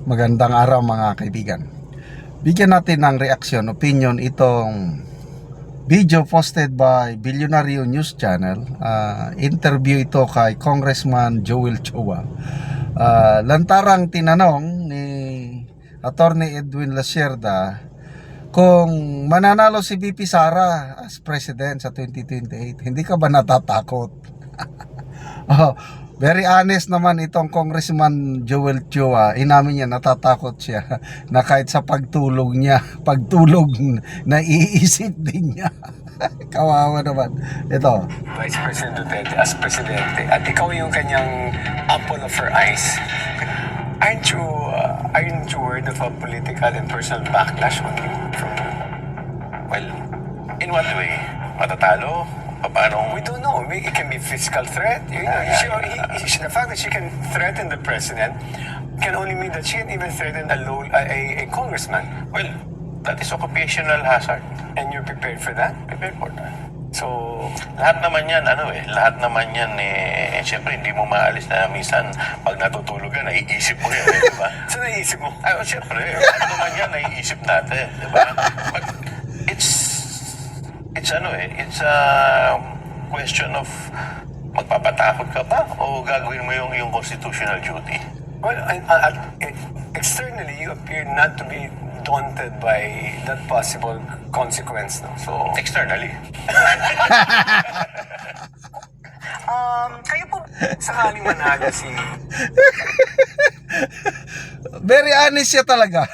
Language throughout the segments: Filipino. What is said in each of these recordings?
Magandang araw mga kaibigan. Bigyan natin ng reaction, opinion itong video posted by Billionario News Channel. Interview ito kay Congressman Joel Chua. Lantarang tinanong ni Attorney Edwin Lasierda kung mananalo si VP Sara as President sa 2028, hindi ka ba natatakot? Very honest naman itong Congressman Joel Chua. Inamin niya natatakot siya na kahit sa pagtulog naiisip din niya. Kawawa naman. Ito. Vice President Duterte as Presidente at ikaw yung kanyang apple of her eyes. Aren't you worried of a political and personal backlash on you? Well, in what way? Matatalo? Paano? We don't know. It can be physical threat. You know, the fact that she can threaten the president can only mean that she can even threaten a congressman. Well, that is occupational hazard. And you're prepared for that? Prepare for that. So, Lahat naman yan, lahat naman yan, siyempre, hindi mo maalis na minsan, pag natutulog ka, naiisip mo yan, di ba? so naisip mo? Ay, siyempre, lahat naman yan, naiisip natin, di ba? But, it's a question of magpapatakot ka ba o gagawin mo yung constitutional duty? Well, externally, you appear not to be daunted by that possible consequence. No? So, Externally. kayo po sakaling manalo si... Very honest siya talaga.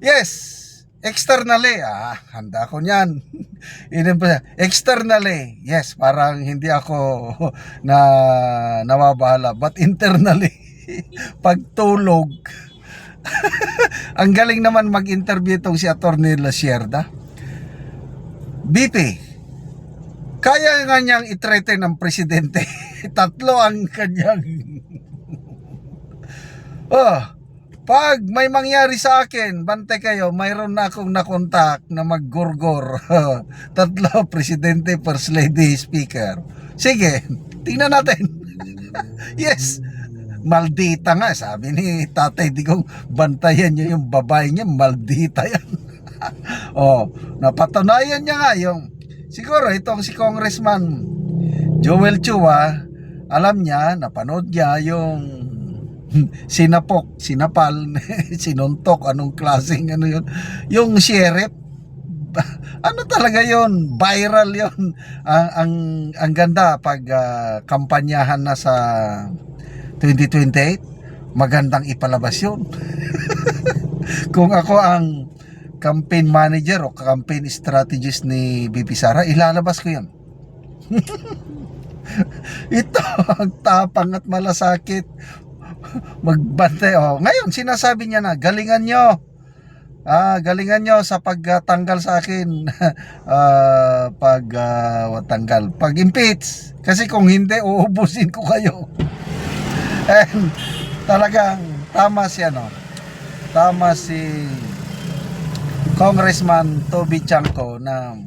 Yes. Externally, handa ko niyan. Externally, yes, parang hindi ako nawabahala. But internally, pagtulog, ang galing naman mag-interview itong si Atty. Lasierda. BP, kaya nga niyang i-threaten ng presidente. Tatlo ang kanyang... Pag may mangyari sa akin, bante kayo, mayroon na akong nakontak na maggurgor. Tatlo, presidente, first lady, speaker. Sige, tingnan natin. Yes, maldita nga, sabi ni Tatay Digong, bantayan niyo yung babae niya, maldita yan. Napatunayan niya nga yung, siguro itong si Congressman Joel Chua, alam niya, napanood niya yung sinapal, sinuntok, anong klaseng yun, yung sheriff, ano talaga yun, viral yun, ang ganda pag kampanyahan na sa 2028, magandang ipalabas yun. Kung ako ang campaign manager o campaign strategist ni VP Sara, ilalabas ko yun. Ito ang tapang at malasakit magbantay. Ngayon sinasabi niya na galingan nyo sa pagtanggal sa akin. Pag impeach, kasi kung hindi uubusin ko kayo. And talagang tama si Congressman Toby Chanco na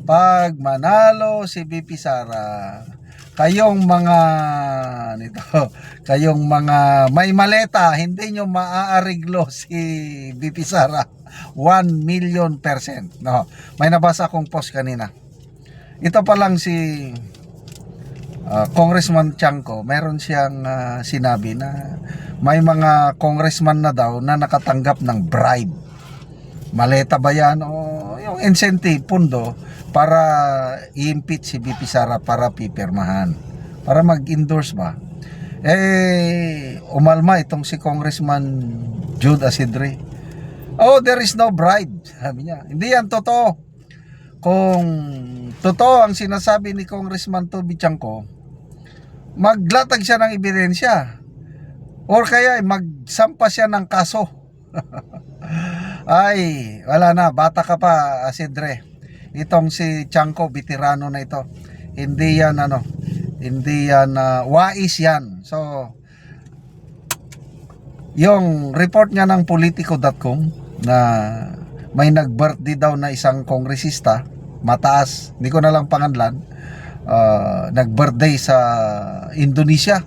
pag manalo si VP Sara, kayong mga may maleta, hindi nyo maaariglo si VP Sara 1,000,000%. No, may nabasa akong post kanina. Ito pa lang si Congressman Chanco, meron siyang sinabi na may mga congressman na daw na nakatanggap ng bribe. Maleta ba yan o yung incentive, pundo, para i-impeach si VP Sara para pipirmahan, para mag-endorse ba? Umalma itong si Congressman Jude Asidre. There is no bribe, sabi niya. Hindi yan totoo. Kung totoo ang sinasabi ni Congressman Toby Chanco, maglatag siya ng ebidensya or kaya magsampa siya ng kaso. Ay, wala na, bata ka pa, Asidre. Itong si Chanco, veterano na ito. Hindi yan wais yan. So, yung report nga ng politico.com na may nag-birthday daw na isang kongresista, mataas, hindi ko na lang pangalan, nag-birthday sa Indonesia.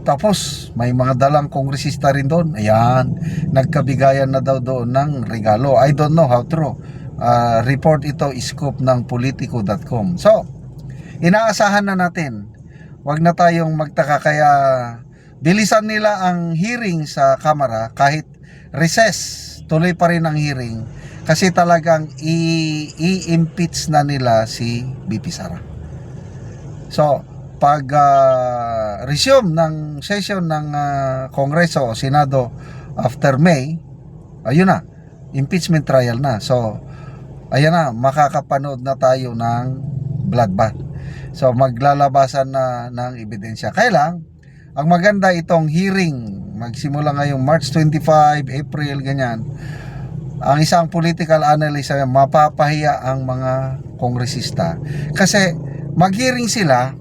Tapos may mga dalang kongresista rin doon. Ayan, nagkabigayan na daw doon ng regalo. I don't know how true. Report ito, scoop ng politico.com. So, inaasahan na natin. Huwag na tayong magtaka, kaya bilisan nila ang hearing sa Kamara kahit recess. Tuloy pa rin ang hearing kasi talagang i-impeach na nila si BP Sara. So, pag resume ng session ng Kongreso o Senado after May, ayun na, impeachment trial na. So, ayan na, makakapanood na tayo ng bloodbath. So, maglalabasan na ng ebidensya. Kaya lang, ang maganda itong hearing, magsimula ngayong March 25, April, ganyan. Ang isang political analyst ay mapapahiya ang mga kongresista. Kasi mag-hearing sila,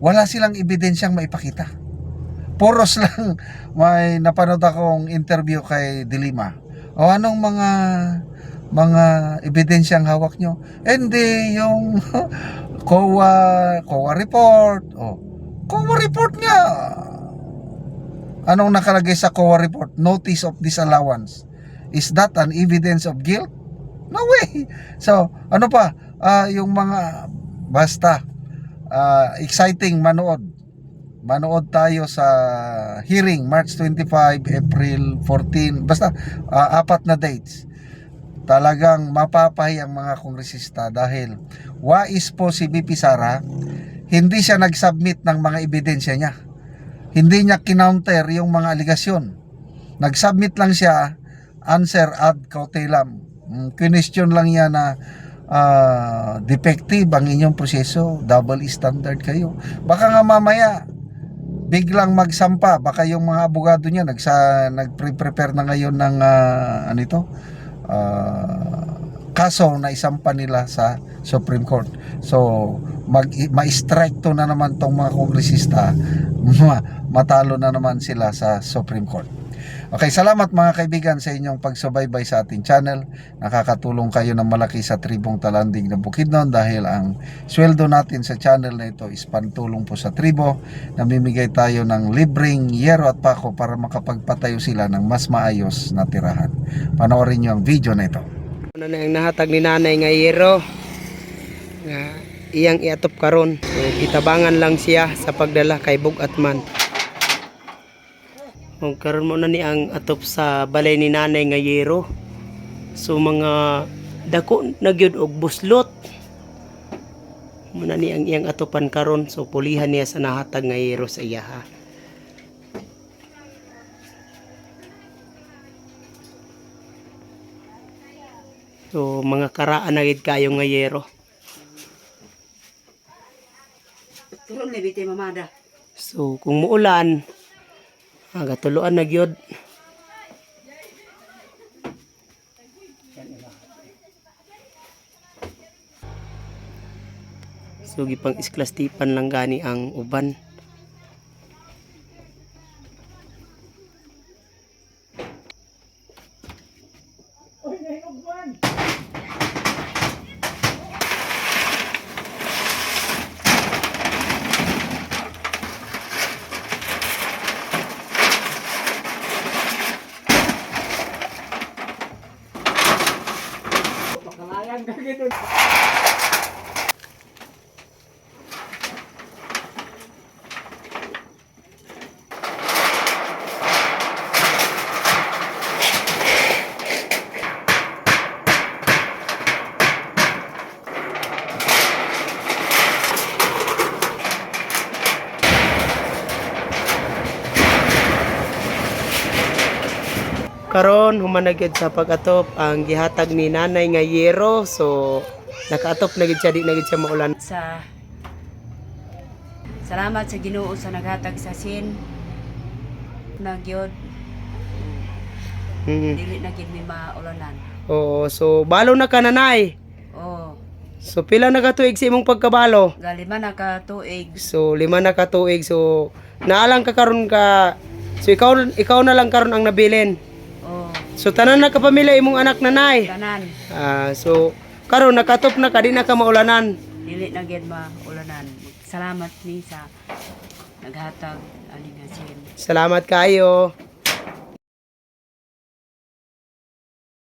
wala silang ebidensyang maipakita. Puros lang. May napanood akong interview kay Dilima. O anong mga ebidensyang hawak nyo? Hindi, yung COA report. COA report nga. Anong nakalagay sa COA report? Notice of disallowance. Is that an evidence of guilt? No way. So, ano pa? Yung mga, basta, exciting manood. Manood tayo sa hearing, March 25, April 14. Basta, 4 na dates. Talagang mapapahi ang mga kongresista dahil wais po si BP Sara, hindi siya nag-submit ng mga ebidensya niya. Hindi niya kinounter yung mga aligasyon. Nag-submit lang siya, answer ad cautelam. Question lang niya na defective ang inyong proseso, double standard kayo. Baka nga mamaya biglang magsampa, baka yung mga abogado niya nagpre-prepare na ngayon ng kaso na isampa nila sa Supreme Court. So ma-strike to na naman tong mga kongresista, matalo na naman sila sa Supreme Court. Okay, salamat mga kaibigan sa inyong pagsubaybay sa ating channel. Nakakatulong kayo ng malaki sa tribong Talanding ng Bukidnon dahil ang sweldo natin sa channel na ito is pantulong po sa tribo. Namimigay tayo ng libreng yero at pako para makapagpatayo sila ng mas maayos na tirahan. Panoorin nyo ang video na ito. Ano na yung nahatag ni nanay nga yero nga iyang iatop karon. So, itabangan lang siya sa pagdala kay Bugatman. Kung karon mo na ni ang atop sa balay ni nanay nga yero. So mga dako na gyud og buslot. Muna ni ang iyang atopan karon, so pulihan niya sa nahatag nga yero sa iya ha. So mga karaan na gid kayo nga yero. Turun na biti mamada. So kung muulan, gatuluan na gyud. So gipang isklastipan lang gani ang uban. Karon humanagid sa pag-atop ang gihatag ni nanay nga yero. So nakaatop na gid siya, di na gid siya maulan. Salamat sa Ginoo sa naghatag sa sin. Nagyod dili na gid mi maulanan. Oo, so balo na ka nanay. Oh, So pila na ka tuig sa imong pagkabalo? galima na ka tuig. So 5 na ka tuig. So naalang ka karon ka. So ikaw na lang karon ang nabilin. Oh, So tanan na ka pamilya imong anak nanay. tanan So karon nakatop na ka, di na ka maulanan. dili na gid maulanan. Salamat ni sa naghatag aling asin. Salamat kayo.